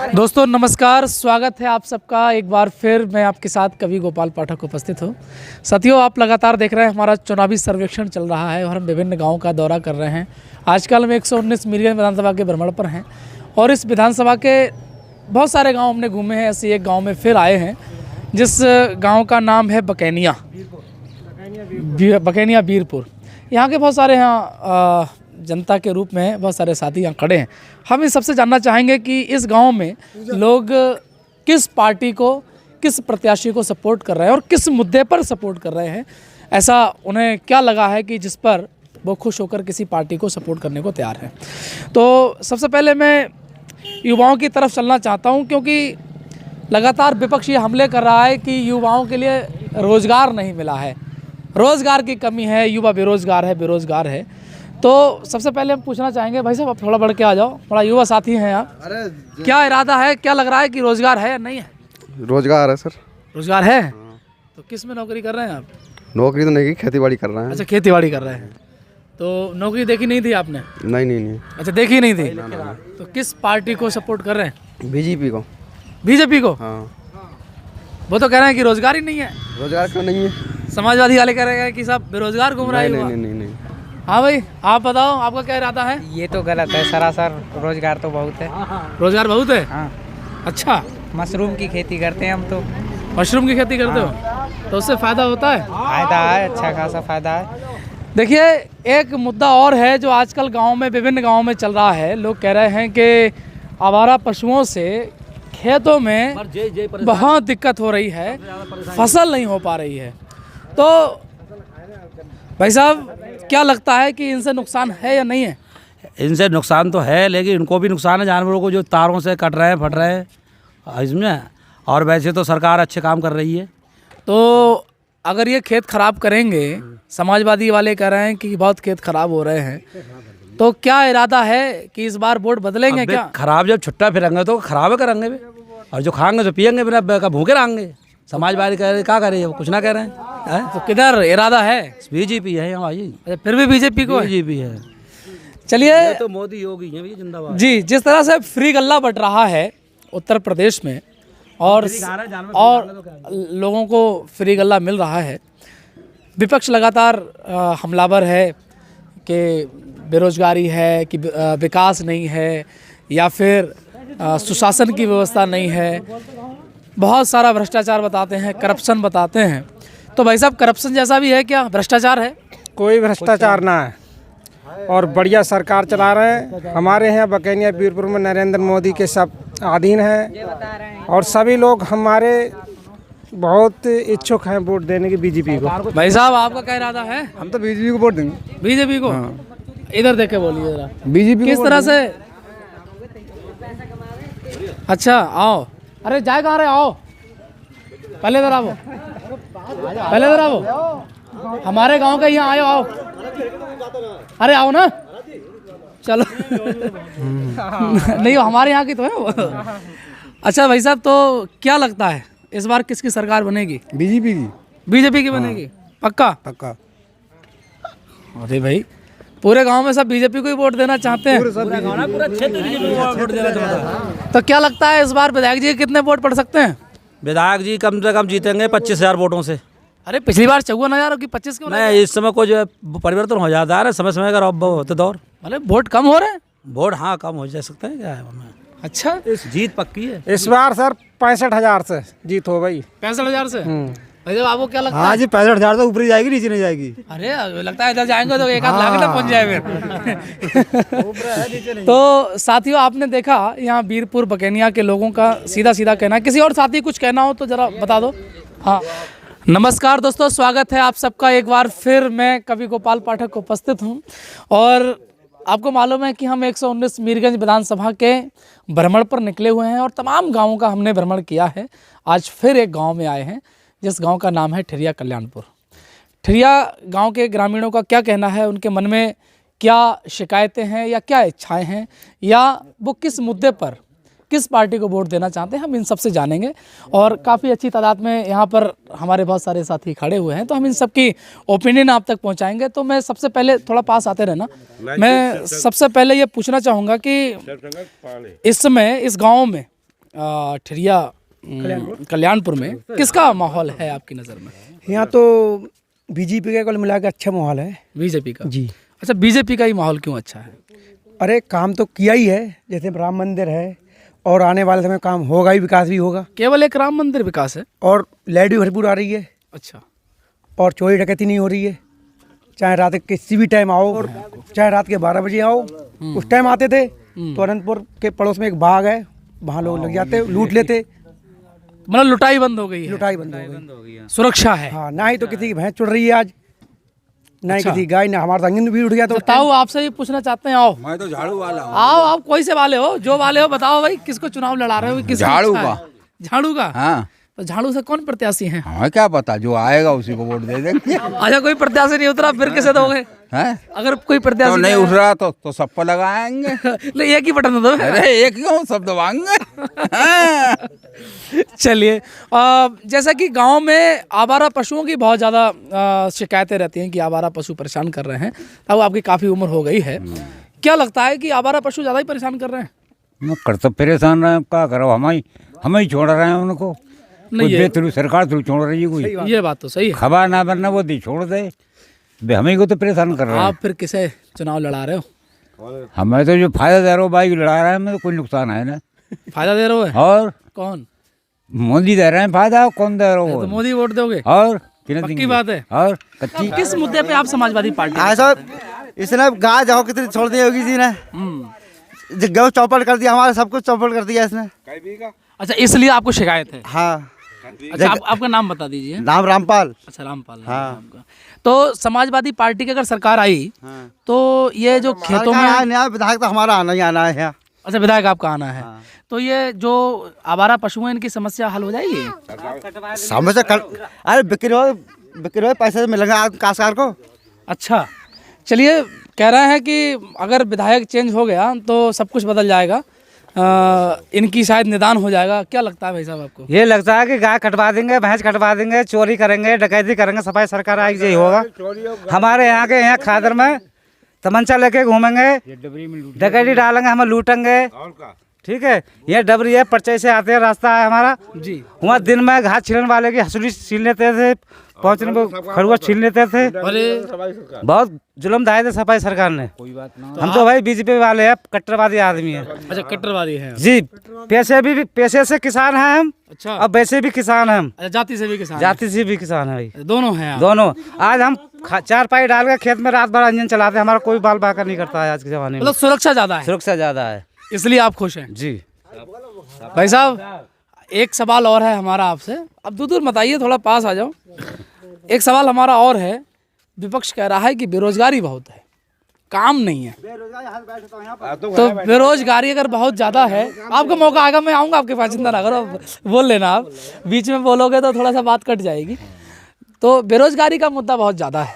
दोस्तों नमस्कार, स्वागत है आप सबका एक बार फिर। मैं आपके साथ कवि गोपाल पाठक उपस्थित हूँ। साथियों, आप लगातार देख रहे हैं हमारा चुनावी सर्वेक्षण चल रहा है और हम विभिन्न गांवों का दौरा कर रहे हैं। आजकल हम 119 मीरगंज विधानसभा के भ्रमण पर हैं और इस विधानसभा के बहुत सारे गाँव हमने घूमे हैं। ऐसे एक गाँव में फिर आए हैं जिस गाँव का नाम है बकैनिया बीरपुर। यहाँ के बहुत सारे जनता के रूप में बहुत सारे साथी यहाँ खड़े हैं। हम इस सबसे जानना चाहेंगे कि इस गांव में लोग किस पार्टी को, किस प्रत्याशी को सपोर्ट कर रहे हैं और किस मुद्दे पर सपोर्ट कर रहे हैं। ऐसा उन्हें क्या लगा है कि जिस पर वो खुश होकर किसी पार्टी को सपोर्ट करने को तैयार है। तो सबसे पहले मैं युवाओं की तरफ चलना चाहता हूँ, क्योंकि लगातार विपक्ष ये हमले कर रहा है कि युवाओं के लिए रोज़गार नहीं मिला है, रोज़गार की कमी है, युवा बेरोज़गार है। तो सबसे पहले हम पूछना चाहेंगे, भाई साहब आप थोड़ा बढ़ के आ जाओ, बड़ा युवा साथी हैं आप। क्या इरादा है, क्या लग रहा है कि रोज़गार है या नहीं है? रोज़गार है सर। रोज़गार है। तो किस में नौकरी कर रहे हैं आप? नौकरी तो नहीं, खेती-बाड़ी कर रहे हैं। अच्छा, खेती-बाड़ी कर रहे हैं। तो नौकरी देखी नहीं थी आपने? नहीं। अच्छा, देखी नहीं थी। तो किस पार्टी को सपोर्ट कर रहे हैं? बीजेपी को। बीजेपी को? हाँ। वो तो कह रहे हैं कि रोज़गार ही नहीं है। रोज़गार क्यों नहीं है? समाजवादी वाले कह रहे हैं कि साहब बेरोज़गार घूम रहा है। नहीं। हाँ भाई, आप बताओ आपका क्या इरादा है? ये तो गलत है सरासर। रोजगार तो बहुत है। रोजगार बहुत है? हाँ। अच्छा, मशरूम की खेती करते हैं हम तो। मशरूम की खेती करते हो तो उससे फायदा होता है? फायदा है, अच्छा खासा फायदा है। देखिए, एक मुद्दा और है जो आजकल गांव में, विभिन्न गांवों में चल रहा है। लोग कह रहे हैं कि आवारा पशुओं से खेतों में बहुत दिक्कत हो रही है, फसल नहीं हो पा रही है। तो भाई साहब, क्या लगता है कि इनसे नुकसान है या नहीं है? इनसे नुकसान तो है, लेकिन इनको भी नुकसान है, जानवरों को जो तारों से कट रहे हैं, फट रहे हैं इसमें। और वैसे तो सरकार अच्छे काम कर रही है। तो अगर ये खेत खराब करेंगे, समाजवादी वाले कह रहे हैं कि बहुत खेत खराब हो रहे हैं, तो क्या इरादा है कि इस बार वोट बदलेंगे क्या? खराब जब छुट्टा फिरेंगे तो खराब करेंगे भी, और जो खाएंगे तो पियेंगे, बिना भूखे रहेंगे। समाजवादी कह रहे, क्या करे, वो कुछ ना कह रहे हैं। तो किधर इरादा है? बीजेपी है यहाँ भाई। अच्छा, फिर भी बीजेपी को? बीजेपी है। चलिए, तो मोदी योगी है भैया, जिंदाबाद जी। जिस तरह से फ्री गल्ला बट रहा है उत्तर प्रदेश में और लोगों को फ्री गल्ला मिल रहा है, विपक्ष लगातार हमलावर है कि बेरोजगारी है, कि विकास नहीं है, या फिर सुशासन की व्यवस्था नहीं है, बहुत सारा भ्रष्टाचार बताते हैं, करप्शन बताते हैं। तो भाई साहब, करप्शन जैसा भी है क्या? भ्रष्टाचार है? कोई भ्रष्टाचार ना है और बढ़िया सरकार चला रहे हैं। हमारे यहाँ बकैनिया बीरपुर में नरेंद्र मोदी के सब अधीन हैं और सभी लोग हमारे बहुत इच्छुक हैं वोट देने की बीजेपी को। भाई साहब, आपका क्या इरादा है? हम तो बीजेपी को वोट देंगे। बीजेपी को? इधर देख के बोलिए जरा। बीजेपी किस तरह से? अच्छा, आओ। अरे जाए कहाँ रहे, आओ पहले इधर आओ, हमारे गांव का यहाँ आयो, आओ। अरे आओ ना, चलो। नहीं, हमारे यहाँ की तो है वो। अच्छा भाई साहब, तो क्या लगता है इस बार किसकी सरकार बनेगी? बीजेपी की बनेगी? पक्का? अरे भाई, पूरे गांव में सब बीजेपी को ही वोट देना चाहते हैं। पूरा क्षेत्र बीजेपी को वोट देना चाहता है। तो क्या लगता है इस बार विधायक जी कितने वोट पड़ सकते हैं? विधायक जी कम से कम जीतेंगे 25,000 वोटों से। अरे पिछली बार 54,000 की 25 क्यों नहीं, इस समय कुछ परिवर्तन हो जाता है, समय समय का होते दौर। मतलब वोट कम हो रहे हैं? वोट हाँ कम हो जा सकते हैं, क्या है हमें। अच्छा, जीत पक्की है इस बार सर 65,000 से जीत हो गई। 65,000 से? भाई साहब, आपको क्या लगता है? हाँ जी, 65,000 तो ऊपर ही जाएगी, नीचे नहीं जाएगी। अरे लगता है इधर जाएंगे तो एक आध लाख तक पहुंच जाए फिर। तो साथियों, आपने देखा यहाँ बीरपुर बकैनिया के लोगों का सीधा सीधा कहना है। किसी और साथी कुछ कहना हो तो जरा बता दो। हाँ, नमस्कार दोस्तों, स्वागत है आप सबका एक बार फिर। मैं कवि गोपाल पाठक उपस्थित हूँ और आपको मालूम है कि हम 119 मीरगंज विधानसभा के भ्रमण पर निकले हुए हैं और तमाम गाँवों का हमने भ्रमण किया है। आज फिर एक गाँव में आए हैं जिस गांव का नाम है ठिरिया कल्याणपुर। ठिरिया गांव के ग्रामीणों का क्या कहना है, उनके मन में क्या शिकायतें हैं या क्या इच्छाएं हैं, या वो किस मुद्दे पर किस पार्टी को वोट देना चाहते हैं, हम इन सब से जानेंगे। और काफ़ी अच्छी तादाद में यहाँ पर हमारे बहुत सारे साथी खड़े हुए हैं, तो हम इन सब की ओपिनियन आप तक पहुँचाएंगे। तो मैं सबसे पहले, थोड़ा पास आते रहना, मैं सबसे पहले ये पूछना चाहूँगा कि इस समय इस गाँव में ठिरिया कल्याणपुर में किसका माहौल है आपकी नज़र में? यहाँ तो बीजेपी का कुल मिला के अच्छा माहौल है बीजेपी का। जी। अच्छा, बीजेपी का ही माहौल क्यों अच्छा है? अरे काम तो किया ही है, जैसे राम मंदिर है और आने वाले समय काम होगा ही, विकास भी होगा। केवल एक राम मंदिर विकास है? और लाइट भी भरपूर आ रही है। अच्छा। और चोरी डकैती नहीं हो रही है, चाहे रात के किसी भी टाइम आओ, चाहे रात के 12 बजे आओ। उस टाइम आते थे तो अनंतपुर के पड़ोस में एक बाग है, वहाँ लोग लग जाते, लूट लेते। मतलब लुटाई बंद हो गई है? लुटाई बंद हो गई, सुरक्षा है। हाँ। ना ही तो किसी की भैंस चुड़ रही है आज, ना ही किसी गाय, ना हमारा अंगन भी उठ गया। तो बताओ, आपसे भी पूछना चाहते हैं। आओ, मैं तो झाड़ू वाला हूँ। आओ, आप कोई से वाले हो, जो वाले हो बताओ भाई, किसको चुनाव लड़ा रहे हो? किसको झाड़ू अच्छा है? का। झाड़ू का? हाँ, तो झाड़ू से कौन प्रत्याशी हैं? हमें क्या पता, जो आएगा उसी को वोट दे देंगे। अच्छा, कोई प्रत्याशी नहीं उतरा, फिर किसे दोगे? हैं? अगर कोई प्रत्याशी तो नहीं उठ रहा तो सब पर लगाएंगे। नहीं, एक ही बटन दो। अरे एक क्यों, सब दबाएंगे। हाँ। चलिए, जैसा कि गांव में आवारा पशुओं की बहुत ज़्यादा शिकायतें रहती हैं कि आवारा पशु परेशान कर रहे हैं। अब आपकी काफ़ी उम्र हो गई है, क्या लगता है कि आवारा पशु ज़्यादा ही परेशान कर रहे हैं? मैं कर तो परेशान रहे, क्या करो, हम ही छोड़ रहे हैं उनको। नहीं, थ्रू सरकार थ्रू छोड़ रही है कोई। ये बात तो सही है। खबर ना बनना वो दी छोड़ दे, हमें को तो परेशान कर रहे हैं। आप फिर किसे चुनाव लड़ा रहे हो? हमें तो जो फायदा दे रहा हो बाइक लड़ा रहे हैं, हमें तो कोई नुकसान है ना। फायदा दे रहे हो? और कौन? मोदी दे रहे हैं फायदा, कौन दे रहा तो हो? मोदी वोट दोगे? और पक्की बात है। और कच्ची किस मुद्दे पे आप समाजवादी पार्टी? ऐसा इसने गाय जाओ कितनी छोड़ दी होगी जी ने, गौ चौपट कर दिया, हमारा सब कुछ चौपट कर दिया इसने। अच्छा, इसलिए आपको शिकायत है? हाँ। अच्छा, आपका नाम बता दीजिए। नाम रामपाल। अच्छा, रामपाल। हाँ। आपका। तो समाजवादी पार्टी की अगर सरकार आई तो ये जो खेतों में, नया विधायक तो हमारा आना ही आना है यहाँ। अच्छा, विधायक आपका आना है, तो ये जो आवारा पशु हैं इनकी समस्या हल हो जाएगी? समस्या कर, अरे बिक्री हो पैसे मिलेंगे काश्तकार को। अच्छा, चलिए, कह रहे हैं कि अगर विधायक चेंज हो गया तो सब कुछ बदल जाएगा, इनकी शायद निदान हो जाएगा। क्या लगता है भाई साहब आपको? ये लगता है कि गाय कटवा देंगे, भैंस कटवा देंगे, चोरी करेंगे, डकैती करेंगे, सफाई सरकार आएगी, यही होगा। हमारे यहाँ के यहाँ खादर में तमंचा लेके घूमेंगे, डकैती डालेंगे, हम लूटेंगे। ठीक है, ये डबरी है, पर्चे से आते हैं, रास्ता है हमारा जी। वहाँ दिन में घास छीलने वाले की हसूली छीन लेते थे, पहुँचने को खरगोश छीन लेते थे। अरे, बहुत जुल्म ढाए थे सफाई सरकार ने। हम तो भाई बीजेपी वाले हैं, कट्टरवादी आदमी हैं। अच्छा, कट्टरवादी है जी। पैसे से किसान हैं हम। अच्छा। अब वैसे भी किसान हैं हम। अच्छा, जाति से भी किसान हैं? जाति से भी किसान है भाई, दोनों हैं आप? दोनों। आज हम चार पाई डाल के खेत में रात भर इंजन चलाते हैं, हमारा कोई बाल बाकर नहीं करता है आज के जमाने में। मतलब सुरक्षा ज्यादा है, सुरक्षा ज्यादा है, इसलिए आप खुश हैं? जी। भाई साहब, एक सवाल और है हमारा आपसे। अब दूर मत आइए, थोड़ा पास आ जाओ। एक सवाल हमारा और है। विपक्ष कह रहा है कि बेरोजगारी बहुत है, काम नहीं है। तो बेरोजगारी अगर बहुत ज़्यादा है, आपका मौका आएगा, मैं आऊँगा आपके पास, चिंता ना करो, बोल लेना। आप बीच में बोलोगे तो थोड़ा सा बात कट जाएगी। तो बेरोजगारी का मुद्दा बहुत ज़्यादा है,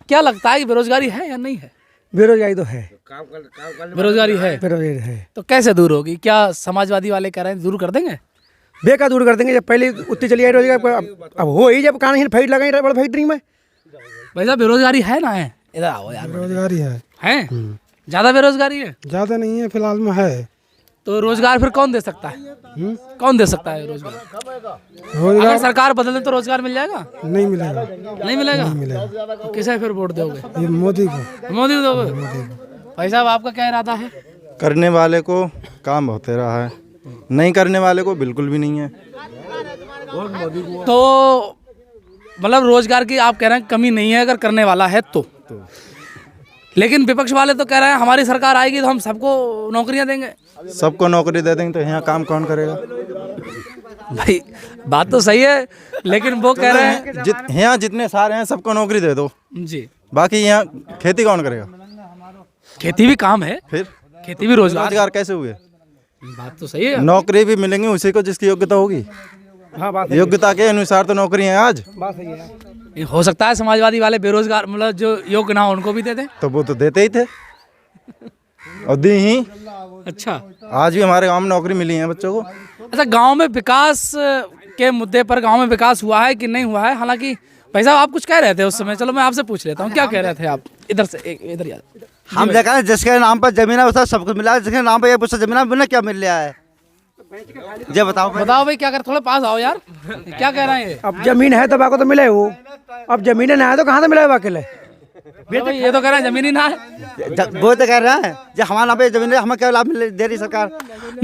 क्या लगता है कि बेरोजगारी है या नहीं है? बेरोजगारी तो है, बेरोजगारी है। बेरोजगारी है। तो कैसे दूर होगी? क्या समाजवादी वाले कह रहे हैं दूर कर देंगे? बेकार दूर कर देंगे। जब पहले उतनी चली आई रोजगार, अब हो ही, जब कहाँ फैक्ट्री लगाई बड़ा फैक्ट्री में। भाई साहब, बेरोजगारी है ना? है, इधर आओ यार। बेरोजगारी है, ज़्यादा बेरोजगारी है? ज़्यादा नहीं है, फिलहाल में है। तो रोजगार फिर कौन दे सकता है? कौन दे सकता है रोजगार? अगर सरकार बदले तो रोजगार मिल जाएगा? नहीं मिलेगा, नहीं मिलेगा? तो किसे फिर वोट दोगे? ये मोदी को। मोदी दोगे? भाई साहब, आपका क्या इरादा है? करने वाले को काम होते रहा है, नहीं करने वाले को बिल्कुल भी नहीं है। तो मतलब रोजगार की आप कह रहे हैं कमी नहीं है अगर करने वाला है तो। लेकिन विपक्ष वाले तो कह रहे हैं हमारी सरकार आएगी तो हम सबको नौकरियां देंगे। सबको नौकरी दे देंगे तो यहाँ काम कौन करेगा? भाई बात तो सही है, लेकिन वो कह रहे हैं यहाँ जितने सारे हैं सबको नौकरी दे दो जी, बाकी यहाँ खेती कौन करेगा? खेती भी काम है, फिर खेती भी रोजगार कैसे हुए? बात तो सही है। नौकरी भी मिलेंगी उसी को जिसकी योग्यता होगी। हाँ, बात योग्यता के अनुसार तो नौकरी है आज। बात सही है। हो सकता है समाजवादी वाले बेरोजगार मतलब जो योग्य ना हो उनको भी दे दें। तो वो तो देते ही थे और दी ही। अच्छा, आज भी हमारे गाँव में नौकरी मिली है बच्चों को। अच्छा, गांव में विकास के मुद्दे पर गांव में विकास हुआ है कि नहीं हुआ है? हालांकि भाई साहब आप कुछ कह रहे थे उस समय, चलो मैं आपसे पूछ लेता हूँ, क्या कह रहे थे आप? इधर से इधर यार। हम देखा है जिसके नाम पर जमीन है उसका सब कुछ मिला है, जिसके नाम पर ये जमीन है क्या मिल रहा है? ये बताओ बताओ भाई क्या कर, थोड़ा पास आओ यार, क्या कह रहे हैं ये? अब जमीन है तो बाको तो मिले वो, अब जमीन ना है तो कहाँ से मिले अकेले। भाई ये तो कह रहे हैं जमीन ही ना है। वो तो कह रहा है जो हमारे यहाँ पे जमीन है, हमें क्या लाभ दे रही सरकार।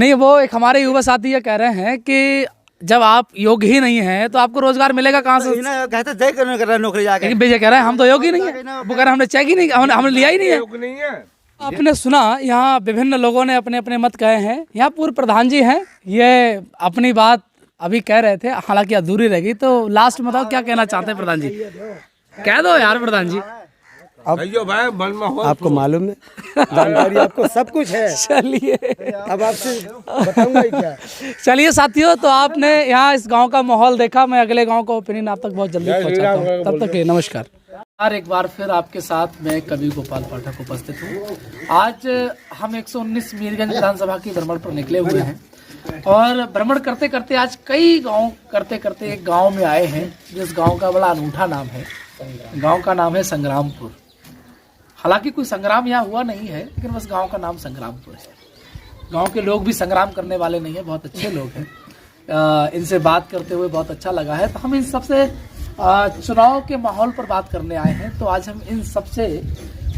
नहीं, वो एक हमारे युवा साथी ये कह रहे हैं कि जब आप योग्य ही नहीं है तो आपको रोजगार मिलेगा कहाँ से? कहते जय करने कर रहा है नौकरी जाके, लेकिन विजय कह रहे हैं हम तो योग्य ही नहीं है। वो कह रहे हैं हमने चेक ही नहीं, हमने लिया ही नहीं है। आपने सुना यहाँ विभिन्न लोगों ने अपने अपने मत कहे हैं। यहाँ पूर्व प्रधान जी हैं, ये अपनी बात अभी कह रहे थे, हालांकि अधूरी रह गई। तो लास्ट में बताओ क्या कहना चाहते हैं प्रधान जी? कह दो यार प्रधान जी। आपको मालूम है, जानकारी आपको सब कुछ है। चलिए अब आपसे बताऊंगा ही क्या। चलिए साथियों, तो आपने यहाँ इस गांव का माहौल देखा। मैं अगले गांव का ओपिनियन आप तक बहुत जल्दी पहुँचाता हूँ। तब तक के नमस्कार। यार एक बार फिर आपके साथ मैं कवि गोपाल पाठक उपस्थित हूँ। आज हम 119 मीरगंज विधानसभा की भ्रमण पर निकले हुए हैं और भ्रमण करते करते आज कई गांव करते करते एक गांव में आए हैं जिस गांव का बड़ा अनूठा नाम है। गांव का नाम है संग्रामपुर। हालांकि कोई संग्राम यहाँ हुआ नहीं है, लेकिन बस गांव का नाम संग्रामपुर है। गांव के लोग भी संग्राम करने वाले नहीं है, बहुत अच्छे लोग हैं। इनसे बात करते हुए बहुत अच्छा लगा है। तो हम इन सबसे चुनाव के माहौल पर बात करने आए हैं। तो आज हम इन सबसे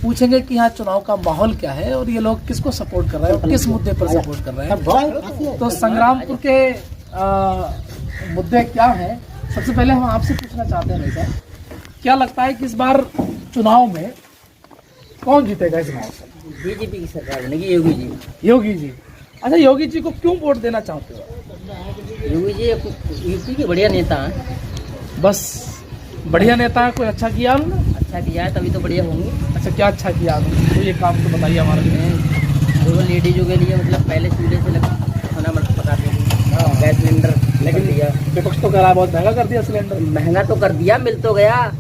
पूछेंगे कि यहाँ चुनाव का माहौल क्या है और ये लोग किसको सपोर्ट कर रहे हैं और किस मुद्दे पर सपोर्ट कर रहे हैं। तो संग्रामपुर के मुद्दे क्या हैं, सबसे पहले हम आपसे पूछना चाहते हैं भाई साहब, क्या लगता है कि इस बार चुनाव में कौन जीतेगा इस गाँव से? बीजेपी की सरकार बनेगी, योगी जी। योगी जी। अच्छा, योगी जी को क्यों वोट देना चाहते हो? योगी जी यूपी के बढ़िया नेता हैं। बस बढ़िया नेता है, कोई अच्छा किया उन्होंने? अच्छा किया है तभी तो बढ़िया होंगे। अच्छा, क्या अच्छा किया उन्होंने? तो ये काम तो बताइए हमारे लिए। वो लेडीजों के लिए मतलब पहले चूल्हे से खाना पकाते थे, गैस सिलेंडर लेकिन दिया। विपक्ष तो कह रहा है बहुत महंगा कर दिया सिलेंडर। महंगा तो कर दिया, मिल तो गया।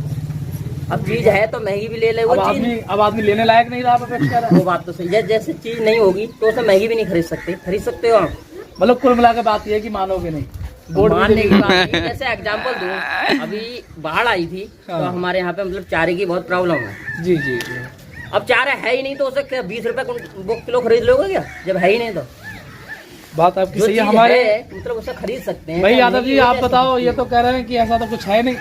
अब चीज है तो महंगी भी ले ले। वो चीज अब आदमी लेने लायक नहीं रहा विपक्ष कह रहा है। वो बात तो सही है, जैसे चीज नहीं होगी तो उसे महंगी भी नहीं खरीद सकते हो आप। मतलब कुल मिलाकर बात ये है कि मानोगे नहीं, मानने की बात नहीं। जैसे एग्जाम्पल दूं, अभी बाढ़ आई थी तो हमारे यहाँ पे मतलब चारे की बहुत प्रॉब्लम है। जी जी। अब चारा है ही नहीं तो उसे 20 रुपए किलो खरीद लोगे क्या, जब है ही नहीं तो? बात आपकी सही है। हमारे मतलब उसे खरीद सकते हैं। भाई यादव जी आप बताओ, ये तो कह रहे हैं कि ऐसा तो कुछ है नहीं।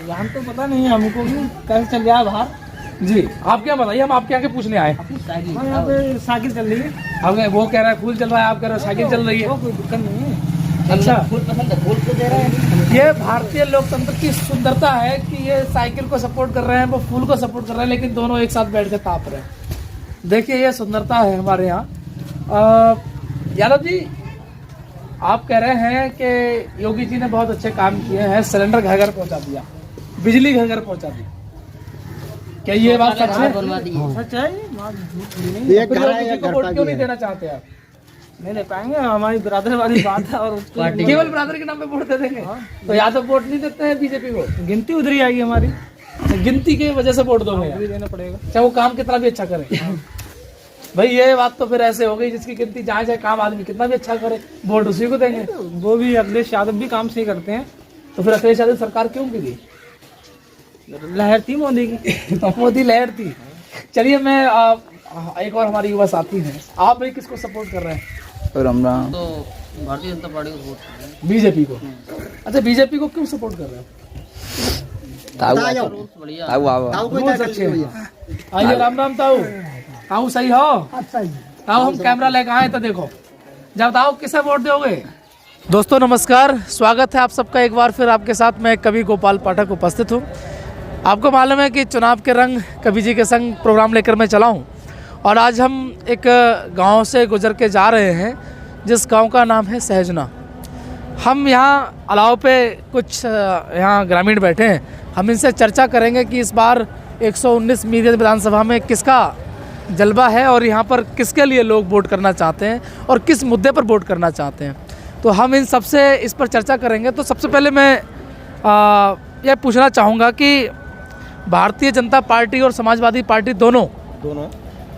हम तो पता नहीं है हमको भी, कैसे चल रहा है बाहर। जी आप क्या बताइए, हम आपके आगे पूछने आए। यहाँ पे साइकिल चल रही है, अब वो कह रहा है फूल चल रहा है, आप कह रहे हो साइकिल चल रही है। कोई दिक्कत नहीं है। अच्छा, फूल पसंद है, फूल तो दे रहे हैं। ये भारतीय लोकतंत्र की सुंदरता है कि ये साइकिल को सपोर्ट कर रहे हैं, वो फूल को सपोर्ट कर रहे हैं, लेकिन दोनों एक साथ बैठ के ताप रहे हैं। देखिए ये सुंदरता है हमारे यहाँ। यादव जी आप कह रहे हैं कि योगी जी ने बहुत अच्छे काम किए हैं, सिलेंडर घर घर पहुंचा दिया, बिजली घर घर पहुंचा दी। क्या ये बात सच है? सच है। वोट क्यों नहीं देना चाहते आप? नहीं दे पाएंगे, हमारी बिरादरी वाली बात है। और केवल बिरादरी के नाम पे वोट दे देंगे तो या तो वोट नहीं देते हैं बीजेपी को, गिनती उधर ही आएगी हमारी। गिनती की वजह से वोट दोगे, देना पड़ेगा चाहे वो काम कितना भी अच्छा करे। भाई ये बात तो फिर ऐसे हो गई, जिसकी गिनती जहाँ जाए काम आदमी कितना भी अच्छा करे वोट उसी को देंगे। वो भी अखिलेश यादव भी काम सही करते हैं, तो फिर अखिलेश यादव सरकार क्यों गिरी? लहर थी मोदी की। मोदी लहर थी। चलिए मैं एक और हमारी युवा साथी हैं, आप भाई किसको सपोर्ट कर रहे हैं? राम राम। तो भारतीय जनता पार्टी को वोट कर रहे हैं। बीजेपी को। अच्छा, बीजेपी को क्यों सपोर्ट कर रहे हो? रूल्स अच्छे हैं। आइए राम राम ताऊ। ताऊ सही हो? ताऊ हम कैमरा लेकर आए तो देखो, जब ताऊ किसे वोट दोगे? दोस्तों नमस्कार, स्वागत है आप सबका एक बार फिर आपके साथ मैं कवि गोपाल पाठक उपस्थित हूँ। आपको मालूम है कि चुनाव के रंग कवि जी के संग प्रोग्राम लेकर मैं चला हूँ और आज हम एक गांव से गुजर के जा रहे हैं जिस गांव का नाम है सहजना। हम यहाँ अलाव पे कुछ यहाँ ग्रामीण बैठे हैं, हम इनसे चर्चा करेंगे कि इस बार 119 मीरगंज विधानसभा में किसका जलवा है और यहाँ पर किसके लिए लोग वोट करना चाहते हैं और किस मुद्दे पर वोट करना चाहते हैं। तो हम इन सबसे इस पर चर्चा करेंगे। तो सबसे पहले मैं यह पूछना चाहूँगा कि भारतीय जनता पार्टी और समाजवादी पार्टी दोनों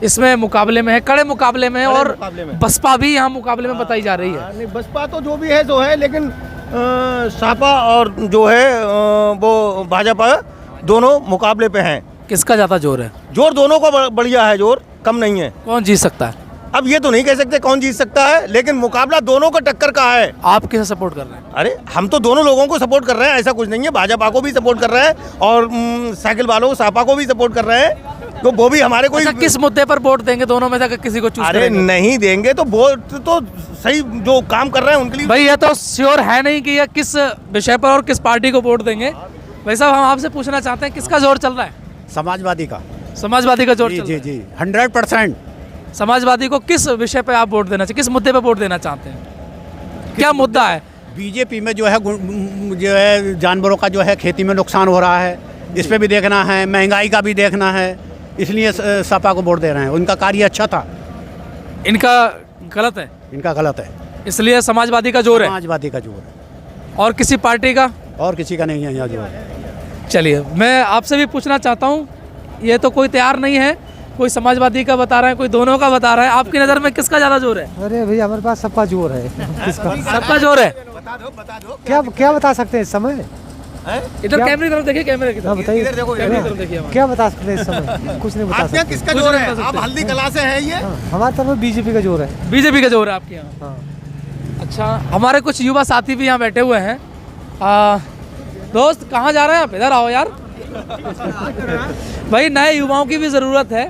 इसमें मुकाबले में है, कड़े मुकाबले में है, और बसपा भी यहाँ मुकाबले में बताई जा रही है। नहीं, बसपा तो जो भी है जो है, लेकिन सपा और जो है वो भाजपा दोनों मुकाबले पे हैं। किसका ज़्यादा जोर है? जोर दोनों को बढ़िया है, जोर कम नहीं है। कौन जीत सकता है? अब ये तो नहीं कह सकते कौन जीत सकता है, लेकिन मुकाबला दोनों का टक्कर का है। आप किसे सपोर्ट कर रहे हैं? अरे हम तो दोनों लोगों को सपोर्ट कर रहे हैं, ऐसा कुछ नहीं है। भाजपा को भी सपोर्ट कर रहे हैं और साइकिल वालों सपा को भी सपोर्ट कर रहे हैं, तो वो भी हमारे कोई। अच्छा, किस मुद्दे पर वोट देंगे दोनों में से अगर किसी को चूज अरे करेंगे? नहीं देंगे तो वोट तो सही जो काम कर रहे हैं उनके लिए। भाई ये तो श्योर है नहीं कि ये किस विषय पर और किस पार्टी को वोट देंगे। भाई साहब हम आपसे पूछना चाहते हैं किसका जोर चल रहा है? समाजवादी का। समाजवादी का जोर चल रहा है। जी 100%। समाजवादी को किस विषय पे आप वोट देना चाहिए, किस मुद्दे पे वोट देना चाहते हैं? क्या मुद्दा है? बीजेपी में जो है जानवरों का जो है खेती में नुकसान हो रहा है, इस पे भी देखना है, महंगाई का भी देखना है, इसलिए सपा को वोट दे रहे हैं। उनका कार्य अच्छा था, इनका गलत है, इनका गलत है, इसलिए समाजवादी का जोर है। समाजवादी का जोर है, और किसी पार्टी का? और किसी का नहीं है यहाँ जोर। चलिए मैं आपसे भी पूछना चाहता हूँ, ये तो कोई तैयार नहीं है, कोई समाजवादी का बता रहा है, कोई दोनों का बता रहा है, आपकी नज़र में किसका ज़्यादा जोर है? अरे भैया हमारे पास सबका जोर है। सबका जोर है। क्या बता सकते हैं इस समय? इधर कैमरे की तरफ देखिए, कैमरे की तरफ बताइए, कैमरे की तरफ देखिए। क्या बता सकते हैं इस समय? कुछ नहीं बता आपके यहाँ सकते। किसका जोर है? आप हल्दी कला से है ये। हमारे तरफ बीजेपी का जोर है। बीजेपी का जोर है आपके यहाँ? अच्छा, हमारे कुछ युवा साथी भी यहाँ बैठे हुए हैं। दोस्त कहाँ जा रहे हैं आप? इधर आओ यार। भाई नए युवाओं की भी ज़रूरत है।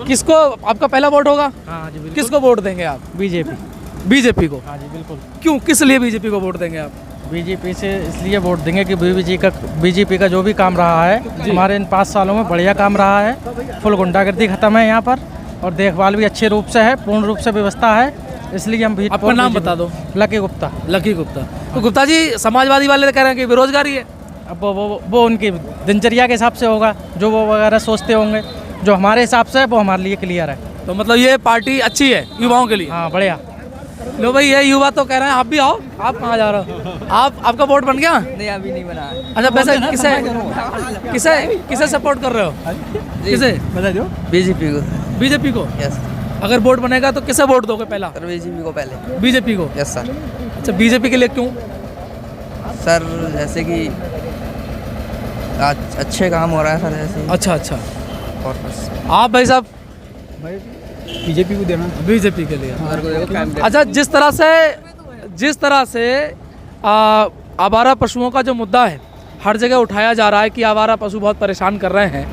किसको आपका पहला वोट होगा? हाँ जी, किसको वोट देंगे आप? बीजेपी। बीजेपी को? हाँ जी बिल्कुल। क्यों, किस लिए बीजेपी को वोट देंगे आप? बीजेपी से इसलिए वोट देंगे कि बीजेपी का जो भी काम रहा है हमारे इन 5 सालों में बढ़िया काम रहा है। फुल गुंडागर्दी खत्म है यहाँ पर और देखभाल भी अच्छे रूप से है, पूर्ण रूप से व्यवस्था है, इसलिए हम भी। आपका नाम बता दो। लकी गुप्ता। लकी गुप्ता। तो गुप्ता जी, समाजवादी वाले कह रहे हैं कि बेरोजगारी है। अब वो उनकी दिनचर्या के हिसाब से होगा, जो वो वगैरह सोचते होंगे। जो हमारे हिसाब से है वो हमारे लिए क्लियर है। तो मतलब ये पार्टी अच्छी है युवाओं के लिए? हाँ बढ़िया। लो भाई, ये युवा तो कह रहे हैं, आप भी आओ। आप कहाँ जा रहे हो? आपका वोट बन गया? नहीं अभी नहीं बना। अच्छा, वैसे किसे सपोर्ट कर रहे हो? किसे बता दो? बीजेपी को। बीजेपी को? यस अगर वोट बनेगा तो किसे वोट दोगे पहला? सर, बीजेपी को पहले। बीजेपी को? Yes sir. अच्छा, बीजेपी के लिए क्यों? सर जैसे कि आज अच्छे काम हो रहा है सर, जैसे। अच्छा। और बस। आप भाई साहब? बीजेपी को देना। बीजेपी के लिए। अच्छा, जिस तरह से आवारा पशुओं का जो मुद्दा है हर जगह उठाया जा रहा है कि आवारा पशु बहुत परेशान कर रहे हैं,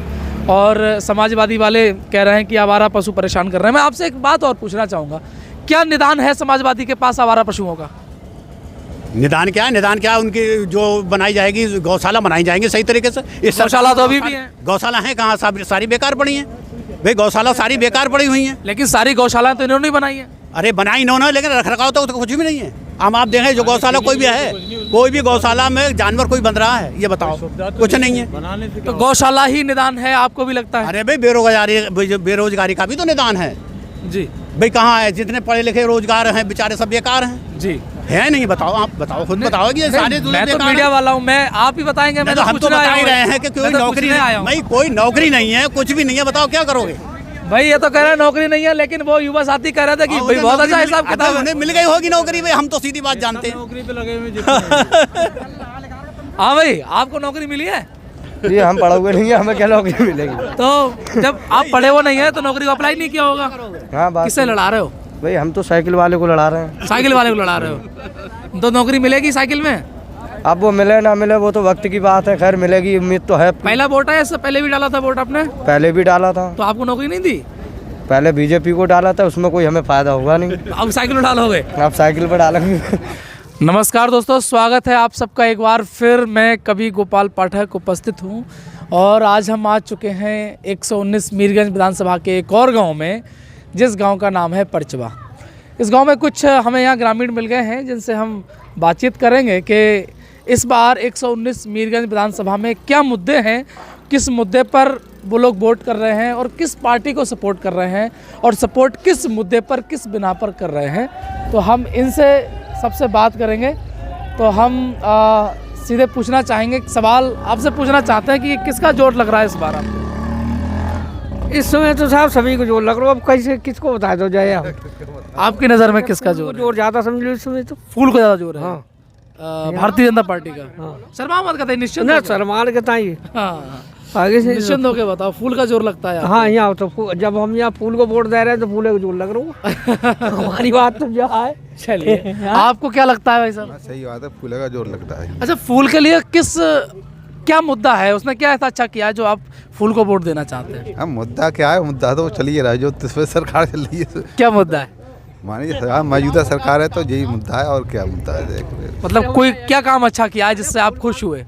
और समाजवादी वाले कह रहे हैं कि आवारा पशु परेशान कर रहे हैं। मैं आपसे एक बात और पूछना चाहूँगा, क्या निदान है समाजवादी के पास आवारा पशुओं का? निदान क्या है? निदान क्या है? उनकी जो बनाई जाएगी, गौशाला बनाई जाएंगे सही तरीके से। इस गौशाला तो अभी भी है। गौशाला है कहाँ? सारी बेकार पड़ी हैं भाई, गौशाला सारी बेकार पड़ी हुई हैं। लेकिन सारी गौशालाएं तो इन्होंने बनाई है। अरे बनाई इन्होंने, लेकिन रख रखाव तो कुछ भी नहीं है। आप देखें, जो गौशाला कोई भी है, कोई भी गौशाला में जानवर कोई बन रहा है, ये बताओ, कुछ नहीं है। तो गौशाला ही निदान है, आपको भी लगता है? अरे भाई बेरोजगारी का भी तो निदान है जी भाई। कहाँ है? जितने पढ़े लिखे रोजगार हैं बेचारे सब बेकार हैं जी। है नहीं? बताओ, आप बताओ, खुद बताओ कि ये सारे मैं तो मीडिया वाला हूँ, मैं आप ही बताएंगे। मैं तो हम तो बता ही रहे हैं कि कोई नौकरी आया भाई, कोई नौकरी नहीं है, कुछ भी नहीं है। बताओ क्या करोगे भाई? ये तो कह रहे हैं नौकरी नहीं है, लेकिन वो युवा साथी कह रहे थे कि भाई बहुत अच्छा हिसाब किताब है। उन्हें मिल गई होगी नौकरी भाई, हम तो सीधी बात जानते हैं। नौकरी पे लगे हुए। हाँ भाई, आपको नौकरी मिली है? ये हम पढ़े हुए नहीं है, हमें क्या नौकरी मिलेगी? तो जब आप पढ़े हुए नहीं है तो नौकरी को अप्लाई नहीं किया होगा? हाँ बात। किससे लड़ा रहे हो भाई? हम तो साइकिल वाले को लड़ा रहे हैं। साइकिल वाले को लड़ा रहे हो? तो नौकरी मिलेगी साइकिल में? अब वो मिले ना मिले वो तो वक्त की बात है, खैर मिलेगी, उम्मीद तो है। पहला वोट है, इससे पहले भी डाला था वोट आपने? पहले भी डाला था। तो आपको नौकरी नहीं दी? पहले बीजेपी को डाला था, उसमें कोई हमें फायदा होगा नहीं। अब साइकिल डालोगे? आप साइकिल पर डालेंगे। नमस्कार दोस्तों, स्वागत है आप सबका एक बार फिर। मैं कवि गोपाल पाठक उपस्थित हूँ और आज हम आ चुके हैं 119 मीरगंज विधानसभा के एक और गांव में, जिस गांव का नाम है परचवा। इस गांव में कुछ हमें यहाँ ग्रामीण मिल गए हैं जिनसे हम बातचीत करेंगे कि इस बार 119 मीरगंज विधानसभा में क्या मुद्दे हैं, किस मुद्दे पर वो लोग वोट कर रहे हैं और किस पार्टी को सपोर्ट कर रहे हैं, और सपोर्ट किस मुद्दे पर किस बिना पर कर रहे हैं। तो हम इनसे सबसे बात करेंगे। तो हम सीधे पूछना चाहेंगे, सवाल आपसे पूछना चाहते हैं कि किसका जोर लग रहा है इस बार आपको? इस समय तो साहब सभी को जोर लग रहा है, अब कैसे किसको बता दो जाए। आपकी नज़र में किसका जोर ज़्यादा समझ लो इस समय तो? फूल को ज़्यादा जोर है। हाँ। भारतीय जनता पार्टी का। शर्मा मत कहते निश्चिंत होके। सरमाल के ताई हाँ आगे से निश्चिंत होके बताओ, फूल का जोर लगता है। हाँ यहाँ तो जब हम यहाँ फूल को वोट दे रहे हैं तो फूल को जोर लग रहा है हमारी बात तो जो है। चलिए आपको क्या लगता है भाई साहब? सही बात है, फूल का जोर लगता है। अच्छा, फूल के लिए क्या मुद्दा है, उसने क्या ऐसा अच्छा किया है जो आप फूल को वोट देना चाहते हैं? अब मुद्दा क्या है, मुद्दा तो चल ही रहा है जो जिस पे सरकार चल रही है। क्या मुद्दा है? मानिए मौजूदा सरकार है तो यही मुद्दा है, और क्या मुद्दा है देख। मतलब कोई क्या काम अच्छा किया है जिससे आप खुश हुए?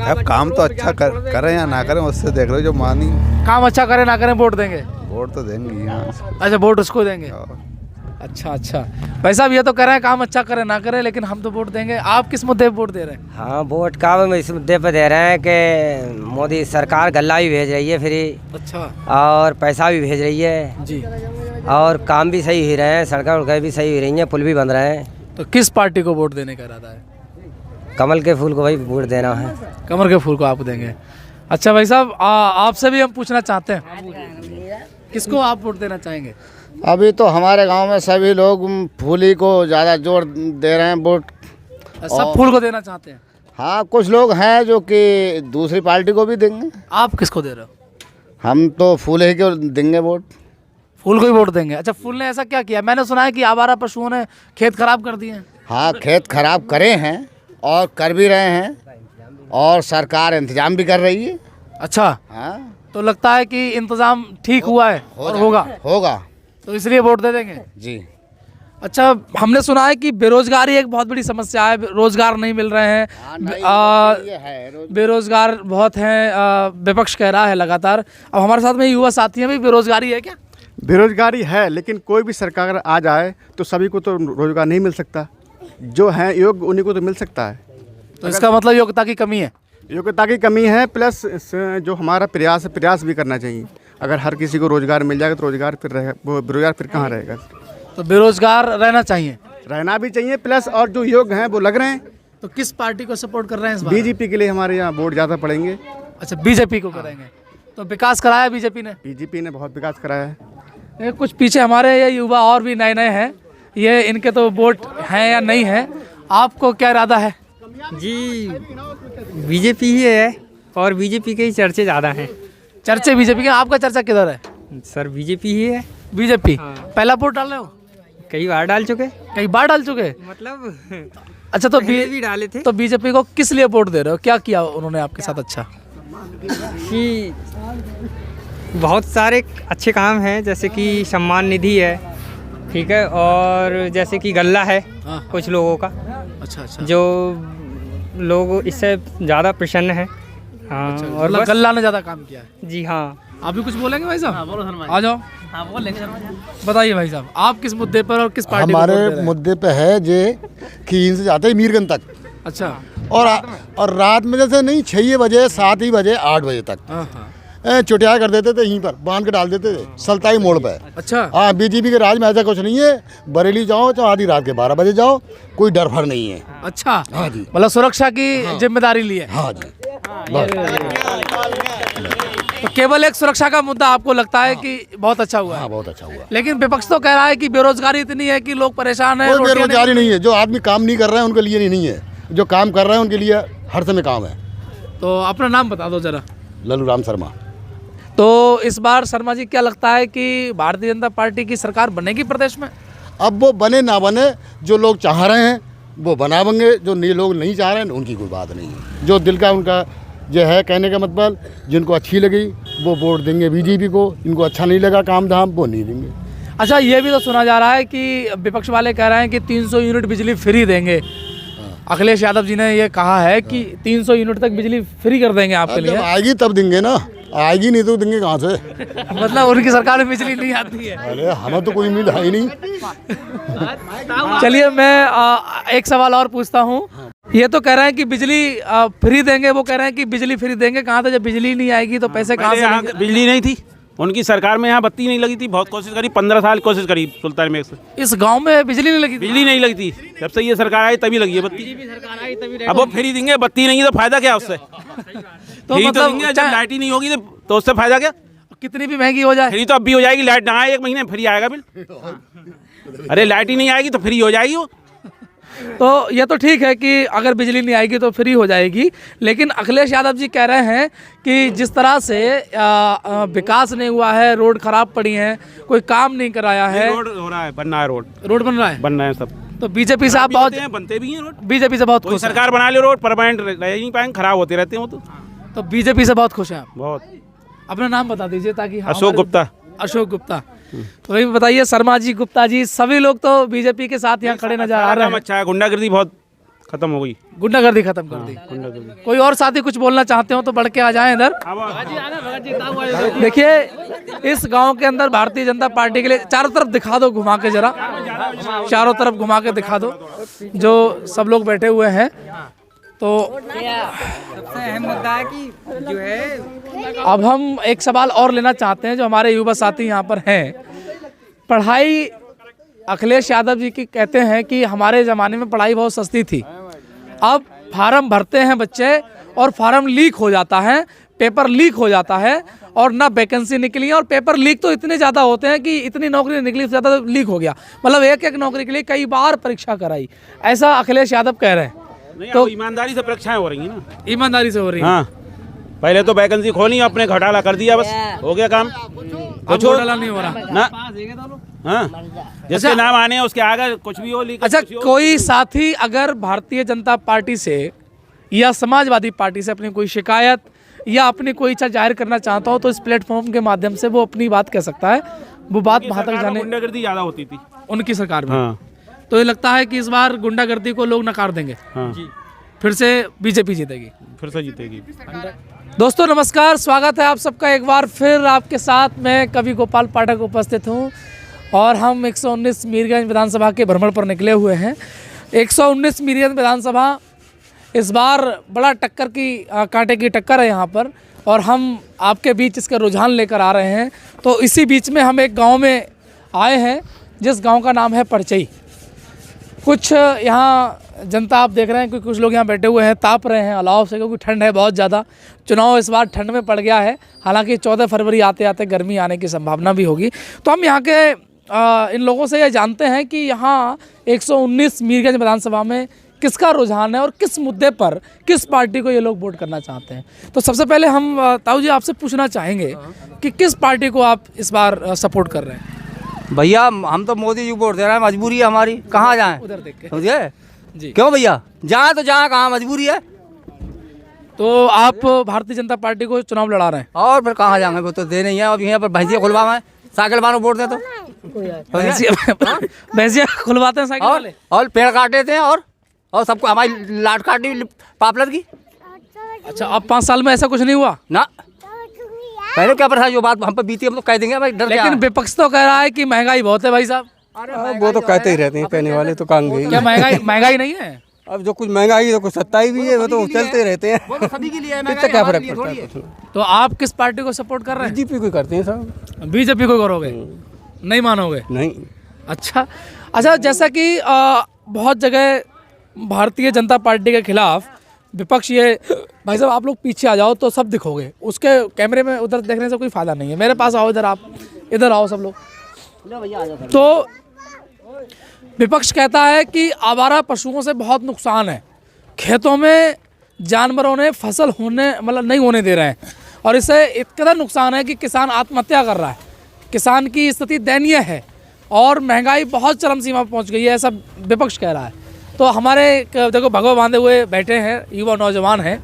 अब काम तो अच्छा करें या ना करें, उससे देख रहे हो जो मानी काम अच्छा करें ना करें वोट देंगे? वोट तो देंगे ही। हाँ। अच्छा, वोट उसको देंगे। अच्छा भाई साहब, ये तो कर रहे हैं काम अच्छा करें ना करें, लेकिन हम तो वोट देंगे। आप किस मुद्दे पे वोट दे रहे हैं? हाँ, वोट का हम इस मुद्दे पे दे रहे हैं कि मोदी सरकार गल्ला भी भेज रही है फ्री, अच्छा, और पैसा भी भेज रही है जी, और काम भी सही हो रहे हैं, सड़कें उड़कें भी सही हो रही हैं, पुल भी बन रहे हैं। तो किस पार्टी को वोट देने का इरादा है? कमल के फूल को भाई वोट देना है। कमल के फूल को आप देंगे। अच्छा भाई साहब, आपसे भी हम पूछना चाहते हैं, किसको आप वोट देना चाहेंगे? अभी तो हमारे गांव में सभी लोग फूली को ज़्यादा जोर दे रहे हैं वोट। सब फूल को देना चाहते हैं? हाँ, कुछ लोग हैं जो कि दूसरी पार्टी को भी देंगे। आप किसको दे रहे हो? हम तो फूल ही को देंगे वोट। फूल को ही वोट देंगे। अच्छा, फूल ने ऐसा क्या किया? मैंने सुना है कि आवारा पशुओं ने खेत खराब कर दिए हैं। हाँ, खेत खराब करे हैं और कर भी रहे हैं, और सरकार इंतजाम भी कर रही है। अच्छा, हाँ, तो लगता है कि इंतजाम ठीक हुआ है और होगा, तो इसलिए वोट दे देंगे जी। अच्छा, हमने सुना है कि बेरोजगारी एक बहुत बड़ी समस्या है, रोजगार नहीं मिल रहे हैं, बेरोजगार बहुत हैं, विपक्ष कह रहा है लगातार। अब हमारे साथ में युवा साथी हैं, भी बेरोजगारी है क्या? बेरोजगारी है, लेकिन कोई भी सरकार आ जाए तो सभी को तो रोजगार नहीं मिल सकता। जो है योग्य उन्हीं को तो मिल सकता है। तो इसका मतलब योग्यता की कमी है? योग्यता की कमी है, प्लस जो हमारा प्रयास है, प्रयास भी करना चाहिए। अगर हर किसी को रोजगार मिल जाएगा तो रोजगार फिर रहेगा, वो बेरोजगार फिर कहाँ रहेगा? तो बेरोजगार रहना चाहिए, रहना भी चाहिए, प्लस और जो योग्य हैं वो लग रहे हैं। तो किस पार्टी को सपोर्ट कर रहे हैं इस बार? बीजेपी के लिए हमारे यहाँ वोट ज़्यादा पड़ेंगे। अच्छा, बीजेपी को करेंगे। तो विकास कराया बीजेपी ने? बीजेपी ने बहुत विकास कराया है। ये कुछ पीछे हमारे ये युवा और भी नए हैं, ये इनके तो वोट हैं या नहीं है, आपको क्या इरादा है? जी, बीजेपी ही है, और बीजेपी के ही चर्चे ज़्यादा हैं। चर्चे बीजेपी के? आपका चर्चा किधर है? सर बीजेपी ही है। बीजेपी? पहला वोट डाल रहे हो? कई बार डाल चुके। कई बार डाल चुके? मतलब अच्छा, तो भी डाले थे। तो बीजेपी को किस लिए वोट दे रहे हो? क्या किया उन्होंने आपके साथ अच्छा? कि बहुत सारे अच्छे काम हैं, जैसे कि सम्मान निधि है, ठीक है, और जैसे कि गल्ला है कुछ लोगों का। अच्छा, जो लोग इससे ज़्यादा प्रसन्न हैं। हाँ, अच्छा, और बस गल्ला ने ज़्यादा काम किया है। जी हाँ। आप भी कुछ बोलेंगे भाई साहब? बोलो सर, आ जाओ। हाँ बोल लेंगे। बताइए भाई साहब, आप किस मुद्दे पर और किस पार्टी को वोट दे रहे हमारे हैं? मुद्दे पे है जे कि इनसे जाते हैं मीरगंज तक। अच्छा, और रात में जैसे नहीं 6 बजे 7 ही बजे 8 बजे तक चुटिया कर देते थे, यहीं पर बांध के डाल देते थे सल्ताई मोड़ पे। अच्छा, हाँ, बीजेपी के राज में ऐसा कुछ नहीं है। बरेली जाओ चाहे आधी रात के 12 बजे जाओ, कोई डर फर नहीं है। अच्छा, हाँ जी, मतलब सुरक्षा की जिम्मेदारी ली है। हाँ जी। तो केवल एक सुरक्षा का मुद्दा आपको लगता है कि बहुत अच्छा हुआ है? हाँ, बहुत अच्छा हुआ। लेकिन विपक्ष तो कह रहा है कि बेरोजगारी इतनी है कि लोग परेशान हैं। कोई बेरोजगारी नहीं है, जो आदमी काम नहीं कर रहे हैं उनके लिए नहीं है, जो काम कर रहे हैं उनके लिए हर समय काम है। तो अपना नाम बता दो जरा। लल्लू राम शर्मा। तो इस बार शर्मा जी क्या लगता है कि भारतीय जनता पार्टी की सरकार बनेगी प्रदेश में? अब वो बने ना बने, जो लोग चाह रहे हैं वो बनावेंगे, जो लोग नहीं चाह रहे हैं उनकी कोई बात नहीं है। जो दिल का उनका जो है कहने का मतलब, जिनको अच्छी लगी वो वोट देंगे बीजेपी को, इनको अच्छा नहीं लगा काम धाम वो नहीं देंगे। अच्छा, ये भी तो सुना जा रहा है कि विपक्ष वाले कह रहे हैं कि 300 यूनिट बिजली फ्री देंगे। अखिलेश यादव जी ने ये कहा है कि 300 यूनिट तक बिजली फ्री कर देंगे आपके लिए। आएगी तब देंगे ना, आएगी नहीं तो देंगे कहाँ से? मतलब उनकी सरकार में बिजली नहीं आती है? अरे हमें तो कोई उम्मीद है ही नहीं। चलिए, मैं एक सवाल और पूछता हूँ। ये तो कह रहे हैं कि बिजली फ्री देंगे, वो कह रहे हैं कि बिजली फ्री देंगे, कहाँ तो जब बिजली नहीं आएगी तो पैसे कहाँ से लेंगे? बिजली नहीं थी उनकी सरकार में, यहाँ बत्ती नहीं लगी थी, बहुत कोशिश करी, 15 साल कोशिश करी सुल्तान में से। इस गांव में बिजली नहीं लगी? बिजली नहीं लगी थी, जब से ये सरकार आई तभी लगी है बत्ती। अब वो फ्री देंगे, बत्ती नहीं है तो फायदा क्या उससे? तो फ्री मतलब तो देंगे, जब लाइट ही नहीं होगी तो उससे फायदा क्या? कितनी भी महंगी हो जाए? फ्री तो अब भी हो जाएगी, लाइट ना आए 1 महीने फ्री आएगा बिल। अरे लाइट ही नहीं आएगी तो फ्री हो जाएगी वो। तो ये तो ठीक है कि अगर बिजली नहीं आएगी तो फ्री हो जाएगी, लेकिन अखिलेश यादव जी कह रहे हैं कि जिस तरह से विकास नहीं हुआ है, रोड खराब पड़ी हैं, कोई काम नहीं कराया है। रोड हो रहा है, बनना है, रोड बन रहा है सब। तो बीजेपी से आप बहुत बनते भी हैं रोड, बीजेपी से बहुत खुश हैं। सरकार बना ले रोड, परमानेंट रह नहीं पाएंगे, खराब होते रहते हैं वो तो बीजेपी से बहुत खुश हैं आप? बहुत। अपना नाम बता दीजिए ताकि अशोक गुप्ता। अशोक गुप्ता। तो वही बताइए, शर्मा जी, गुप्ता जी, सभी लोग तो बीजेपी के साथ यहाँ खड़े नजर आ रहे हैं। अच्छा है, गुंडागर्दी बहुत खत्म हो गई, गुंडागर्दी खत्म कर दी। कोई और साथी कुछ बोलना चाहते हो तो बढ़ के आ जाएं इधर। देखिए, इस गांव के अंदर भारतीय जनता पार्टी के लिए चारों तरफ दिखा दो, घुमा के जरा चारों तरफ घुमा के दिखा दो जो सब लोग बैठे हुए हैं। तो सबसे अहम मुद्दा है कि जो है, अब हम एक सवाल और लेना चाहते हैं जो हमारे युवा साथी यहाँ पर हैं। पढ़ाई, अखिलेश यादव जी की कहते हैं कि हमारे ज़माने में पढ़ाई बहुत सस्ती थी, अब फार्म भरते हैं बच्चे और फार्म लीक हो जाता है, पेपर लीक हो जाता है और ना वैकेंसी निकली है, और पेपर लीक तो इतने ज़्यादा होते हैं कि इतनी नौकरी निकली, ज़्यादा लीक हो गया, मतलब एक एक नौकरी के लिए कई बार परीक्षा कराई, ऐसा अखिलेश यादव कह रहे हैं। तो ईमानदारी से परीक्षाएं हो रही हैं ना, ईमानदारी से हो रही है। हाँ, पहले तो वैकेंसी खोली, अपने घोटाला कर दिया, बस हो गया काम, कुछ घोटाला नहीं हो रहा ना। हाँ, जिसके नाम आने हैं उसके आगे कुछ भी हो, लीक। अच्छा, कोई साथी अगर भारतीय जनता पार्टी से या समाजवादी पार्टी से अपनी कोई शिकायत या अपनी कोई इच्छा जाहिर करना चाहता हो तो इस प्लेटफॉर्म के माध्यम से वो अपनी बात कह सकता है, वो बात वहाँ तक जाने। गुंडागर्दी ज़्यादा होती थी उनकी सरकार में। हाँ। तो ये लगता है कि इस बार गुंडागर्दी को लोग नकार देंगे। हाँ। फिर से बीजेपी जीतेगी, फिर से जीतेगी। दोस्तों नमस्कार, स्वागत है आप सबका एक बार फिर। आपके साथ मैं कवि गोपाल पाठक उपस्थित हूँ और हम 119 मीरगंज विधानसभा के भ्रमण पर निकले हुए हैं। 119 मीरगंज विधानसभा इस बार बड़ा टक्कर की कांटे की टक्कर है यहाँ पर, और हम आपके बीच इसका रुझान लेकर आ रहे हैं। तो इसी बीच में हम एक गांव में आए हैं जिस गांव का नाम है परचई। कुछ यहाँ जनता आप देख रहे हैं कि कुछ लोग यहाँ बैठे हुए हैं, ताप रहे हैं अलाव से, क्योंकि ठंड है बहुत ज़्यादा। चुनाव इस बार ठंड में पड़ गया है, हालांकि 14 फरवरी आते आते गर्मी आने की संभावना भी होगी। तो हम यहाँ के इन लोगों से ये जानते हैं कि यहाँ 119 मीरगंज विधानसभा में किसका रुझान है और किस मुद्दे पर किस पार्टी को ये लोग वोट करना चाहते हैं। तो सबसे पहले हम ताऊ जी आपसे पूछना चाहेंगे कि किस पार्टी को आप इस बार सपोर्ट कर रहे हैं? भैया हम तो मोदी जी वोट दे रहे हैं, मजबूरी है हमारी, कहाँ जाएं? उधर देख के समझे जी। क्यों भैया, जाएं तो जाएं, कहाँ मजबूरी है। तो आप भारतीय जनता पार्टी को चुनाव लड़ा रहे हैं और फिर कहाँ जाएंगे, वो तो दे नहीं है। अब यहाँ पर भैंसिया खुलवा है, साइकिल वालों वोट दे तो भैंसिया खुलवाते हैं साइकिल वाले, और पेड़ काटे थे और सबको हमारी लाट काटी पापलर की। अच्छा, अब 5 साल में ऐसा कुछ नहीं हुआ ना? पहले क्या पता, जो बात हम पर बीती हम तो कह देंगे भाई, डर क्या लेकिन है? विपक्ष तो कह रहा है कि महंगाई बहुत है भाई साहब। वो तो कहते ही रहते हैं, कहने वाले तो काम गई। क्या महंगाई नहीं है? अब जो कुछ महंगाई तो कुछ सत्ताई भी है, वो तो चलते रहते हैं। वो तो सभी के लिए है, इससे क्या फर्क पड़ता है? कुछ नहीं। तो आप किस पार्टी को सपोर्ट कर रहे हैं? बीजेपी को करते हैं सब। बीजेपी को करोगे? नहीं मानोगे? नहीं। अच्छा, जैसा कि बहुत जगह भारतीय जनता पार्टी के खिलाफ विपक्ष ये, भाई साहब आप लोग पीछे आ जाओ तो सब दिखोगे, उसके कैमरे में उधर देखने से कोई फायदा नहीं है। मेरे पास आओ, इधर आप इधर आओ सब लोग। तो विपक्ष कहता है कि आवारा पशुओं से बहुत नुकसान है, खेतों में जानवरों ने फसल होने मतलब नहीं होने दे रहे हैं, और इससे इतना नुकसान है कि किसान आत्महत्या कर रहा है, किसान की स्थिति दयनीय है और महंगाई बहुत चरम सीमा पर पहुंच गई है, ऐसा विपक्ष कह रहा है। तो हमारे देखो भगवा बांधे हुए बैठे हैं युवा नौजवान हैं,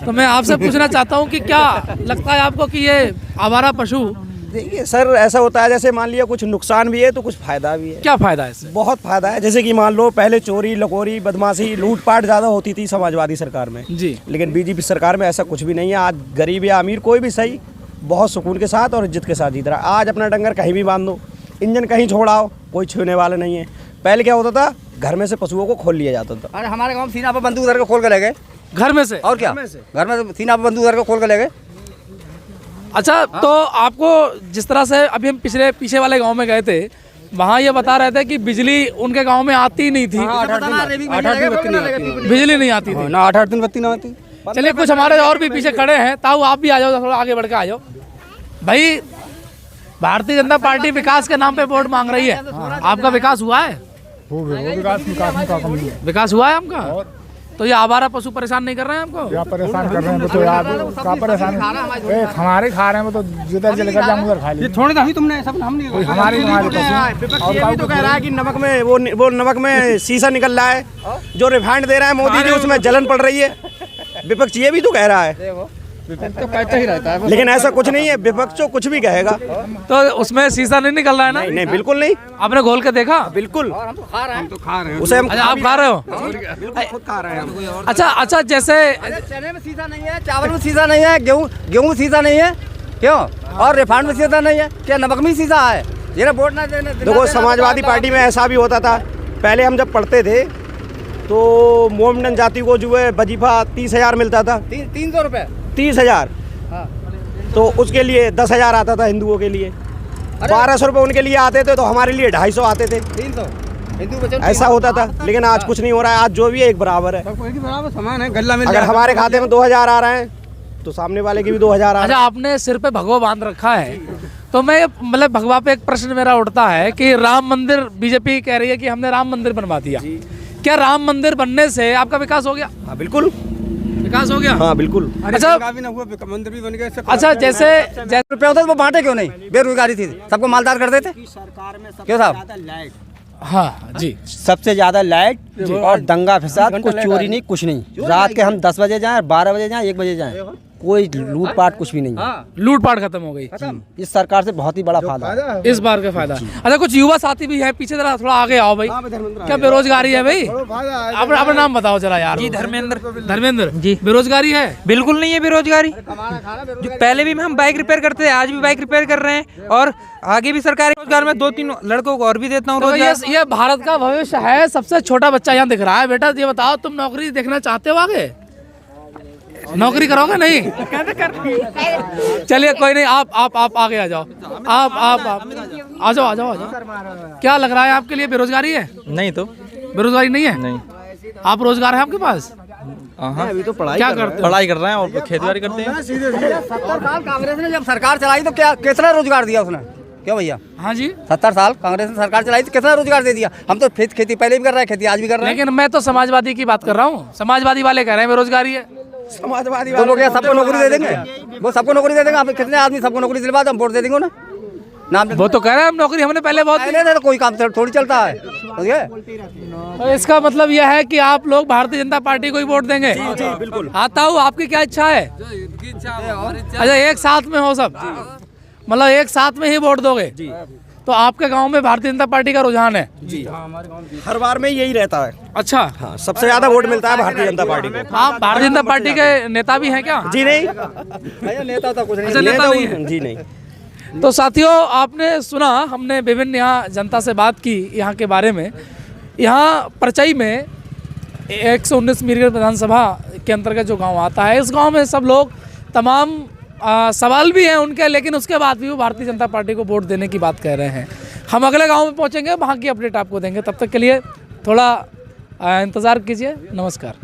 तो मैं आपसे पूछना चाहता हूं कि क्या लगता है आपको कि ये आवारा पशु? देखिए सर, ऐसा होता है जैसे मान लिया कुछ नुकसान भी है तो कुछ फायदा भी है। क्या फायदा है इससे? बहुत फायदा है। जैसे कि मान लो पहले चोरी लकोरी बदमाशी लूटपाट ज़्यादा होती थी समाजवादी सरकार में जी, लेकिन बीजेपी सरकार में ऐसा कुछ भी नहीं है। आज गरीब या अमीर कोई भी सही बहुत सुकून के साथ और इज्जत के साथ जीत रहा है। आज अपना डंगर कहीं भी बांध दो, इंजन कहीं छोड़ाओ, कोई छूने वाला नहीं है। पहले क्या होता था, घर में से पशुओं को खोल लिया जाता था। अरे हमारे गाँव सीना पर बंदूक धर के खोल के ले गए, घर में से। और क्या, घर में सीना पर बंदूक धर के खोल के ले गए। अच्छा, तो आपको जिस तरह से अभी हम पीछे वाले गांव में गए थे, वहाँ ये बता रहे थे कि बिजली उनके गांव में आती नहीं थी। 8-8 दिन बत्ती नहीं आती, बिजली नहीं आती थी ना, 8-8 दिन बत्ती नहीं आती। चलिए, कुछ हमारे और भी पीछे खड़े हैं, ताऊ आप भी आ जाओ, थोड़ा आगे बढ़ के आ जाओ। भाई, भारतीय जनता पार्टी विकास के नाम पे वोट मांग रही है, आपका विकास हुआ है? विकास हुआ है आपका? तो ये आवारा पशु परेशान नहीं कर रहे हैं आपको? क्या परेशान कर रहे हैं? तो यार क्या परेशान हमारे खा रहे हैं, वो तो जिधर चले कर जाम उधर खा लिए। थोड़े दही तुमने सब हम नहीं हमारे ये भी तो कह रहा है कि नमक में वो नमक में शीशा निकल रहा है, जो रिफाइंड दे रहा है मोदी जी उसमें जलन पड़ रही है। विपक्ष ये भी तो कह रहा है, तो कहता ही रहता है, लेकिन ऐसा कुछ नहीं है। विपक्ष तो कुछ भी कहेगा तो उसमें शीशा नहीं निकल रहा है ना? नहीं बिल्कुल नहीं। आपने घोल के देखा? बिल्कुल हम तो खा रहे हैं। उसे हम आप खा रहे हो? बिल्कुल खुद खा रहे हैं। अच्छा जैसे चने में शीशा नहीं है, चावल में शीशा नहीं है, गेहूँ में शीशा नहीं है, क्यों? और रिफाइंड में शीशा नहीं है, क्या नमक में शीशा है? ये वोट ना देने। देखो समाजवादी पार्टी में ऐसा भी होता था, पहले हम जब पढ़ते थे तो मोमडन जाति को जो है वजीफा 30,000 मिलता था। 300 रुपये 30,000। तो उसके लिए 10,000 आता था हिंदुओं के लिए, 1200 रुपये उनके लिए आते थे, तो हमारे लिए 250 आते थे। 300 ऐसा होता था, लेकिन आज कुछ नहीं हो रहा है। आज जो भी है एक बराबर है, बराबर समान है, गल्ला मिल अगर हमारे खाते में 2,000 आ रहे हैं तो सामने वाले के भी 2,000 आ रहे अच्छा, आपने सिर पे भगवा बांध रखा है, तो मैं मतलब भगवा पे एक प्रश्न मेरा उठता है कि राम मंदिर, बीजेपी कह रही है कि हमने राम मंदिर बनवा दिया, क्या राम मंदिर बनने से आपका विकास हो गया? हाँ बिल्कुल विकास हो गया। हाँ बिल्कुल। अच्छा मंदिर भी बन गया। अच्छा जैसे रुपये होता तो वो बांटे क्यों नहीं? बेरोजगारी थी, सबको मालदार कर देते क्यों साहब? हाँ जी, सबसे ज्यादा लाइट और दंगा फसाद, कुछ चोरी नहीं, कुछ नहीं। रात के हम 10 बजे जाएं, 12 बजे जाएं, 1 बजे जाएं, कोई लूटपाट कुछ भी नहीं है। लूटपाट खत्म हो गई। इस सरकार से बहुत ही बड़ा फायदा है इस बार का फायदा। अच्छा कुछ युवा साथी भी है पीछे, जरा थोड़ा आगे आओ भाई। क्या बेरोजगारी है भाई? अपना नाम बताओ जरा यार। जी धर्मेंद्र जी, बेरोजगारी है? बिल्कुल नहीं है बेरोजगारी। जो पहले भी हम बाइक रिपेयर करते थे, आज भी बाइक रिपेयर कर रहे हैं, और आगे भी सरकारी रोजगार में 2-3 लड़कों को और भी देता हूँ तो रोजगार। ये भारत का भविष्य है। सबसे छोटा बच्चा यहाँ दिख रहा है। बेटा ये बताओ, तुम नौकरी देखना चाहते हो? आगे नौकरी करोगे? नहीं चलिए कोई नहीं, आप आगे आ जाओ। आप आ जाओ। क्या लग रहा है आपके लिए? बेरोजगारी है? नहीं तो बेरोजगारी नहीं है। नहीं। आप रोजगार है आपके पास? अभी तो क्या करते? पढ़ाई कर रहे हैं और खेती करते हैं। 70 साल कांग्रेस ने जब सरकार चलाई तो क्या कितना रोजगार दिया उसने? क्यों भैया? हाँ जी, 70 साल कांग्रेस ने सरकार चलाई तो कितना रोजगार दे दिया? हम तो खेती पहले भी कर रहे हैं, खेती आज भी कर रहे हैं। लेकिन मैं तो समाजवादी की बात कर रहा हूँ। समाजवादी वाले कह रहे हैं बेरोजगारी है। समाजवादी तो लोग क्या सबको नौकरी दे देंगे? वो सबको नौकरी दे देंगे। आप कितने आदमी सबको नौकरी दिलवा दो, हम वोट दे देंगे ना। नाम वो तो कह रहे हैं हम नौकरी हमने पहले बहुत पहले तो कोई काम थोड़ी चलता है। तो इसका मतलब यह है कि आप लोग भारतीय जनता पार्टी को ही वोट देंगे? बिल्कुल। आता हूँ, आपकी क्या इच्छा है? अच्छा, एक साथ में हो सब, मतलब एक साथ में ही वोट दोगे? तो आपके गांव में भारतीय जनता पार्टी का रुझान है? जी हर बार में यही रहता है। अच्छा, हाँ, सबसे ज्यादा वोट मिलता है भारतीय जनता पार्टी को। आप भारतीय जनता पार्टी के नेता भी हैं क्या? जी नहीं, नेता तो कुछ अच्छा, नेता नहीं है। जी नहीं। तो साथियों, आपने सुना, हमने विभिन्न यहाँ जनता से बात की यहाँ के बारे में। यहाँ परचई में 119 मीरगढ़ विधानसभा के अंतर्गत जो गांव आता है, इस गांव में सब लोग तमाम सवाल भी हैं उनके, लेकिन उसके बाद भी वो भारतीय जनता पार्टी को वोट देने की बात कह रहे हैं। हम अगले गांव में पहुंचेंगे, वहाँ की अपडेट आपको देंगे। तब तक के लिए थोड़ा इंतज़ार कीजिए। नमस्कार।